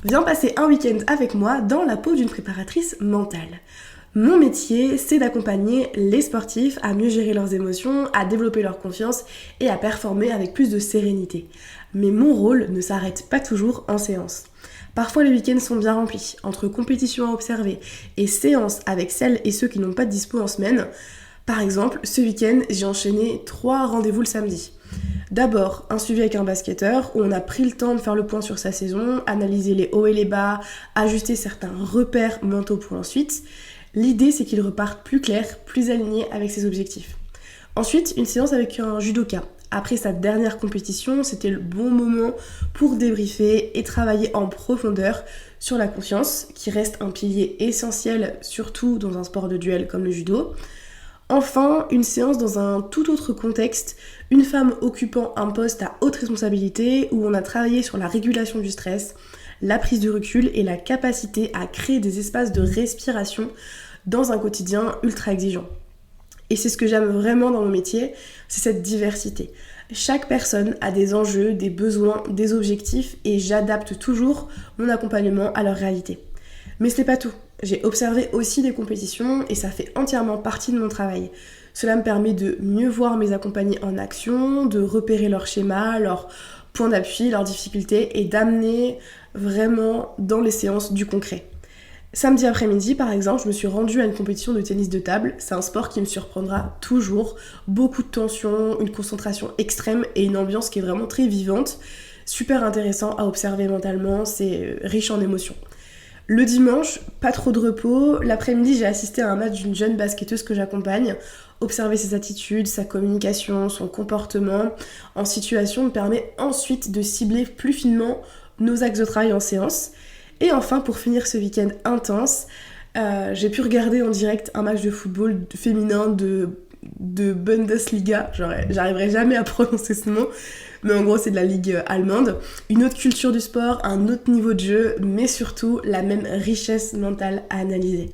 Viens passer un week-end avec moi dans la peau d'une préparatrice mentale. Mon métier, c'est d'accompagner les sportifs à mieux gérer leurs émotions, à développer leur confiance et à performer avec plus de sérénité. Mais mon rôle ne s'arrête pas toujours en séance. Parfois les week-ends sont bien remplis, entre compétitions à observer et séances avec celles et ceux qui n'ont pas de dispo en semaine. Par exemple, ce week-end, j'ai enchaîné 3 rendez-vous le samedi. D'abord, un suivi avec un basketteur où on a pris le temps de faire le point sur sa saison, analyser les hauts et les bas, ajuster certains repères mentaux pour l'ensuite. L'idée, c'est qu'il reparte plus clair, plus aligné avec ses objectifs. Ensuite, une séance avec un judoka. Après sa dernière compétition, c'était le bon moment pour débriefer et travailler en profondeur sur la confiance, qui reste un pilier essentiel, surtout dans un sport de duel comme le judo. Enfin, une séance dans un tout autre contexte, une femme occupant un poste à haute responsabilité où on a travaillé sur la régulation du stress, la prise de recul et la capacité à créer des espaces de respiration dans un quotidien ultra exigeant. Et c'est ce que j'aime vraiment dans mon métier, c'est cette diversité. Chaque personne a des enjeux, des besoins, des objectifs et j'adapte toujours mon accompagnement à leur réalité. Mais ce n'est pas tout. J'ai observé aussi des compétitions et ça fait entièrement partie de mon travail. Cela me permet de mieux voir mes accompagnés en action, de repérer leurs schémas, leurs points d'appui, leurs difficultés et d'amener vraiment dans les séances du concret. Samedi après-midi, par exemple, je me suis rendue à une compétition de tennis de table. C'est un sport qui me surprendra toujours. Beaucoup de tension, une concentration extrême et une ambiance qui est vraiment très vivante. Super intéressant à observer mentalement, c'est riche en émotions. Le dimanche, pas trop de repos. L'après-midi, j'ai assisté à un match d'une jeune basketteuse que j'accompagne. Observer ses attitudes, sa communication, son comportement en situation me permet ensuite de cibler plus finement nos axes de travail en séance. Et enfin, pour finir ce week-end intense, j'ai pu regarder en direct un match de football féminin de Bundesliga. J'arriverai jamais à prononcer ce mot, mais en gros c'est de la ligue allemande. Une autre culture du sport, un autre niveau de jeu, mais surtout la même richesse mentale à analyser.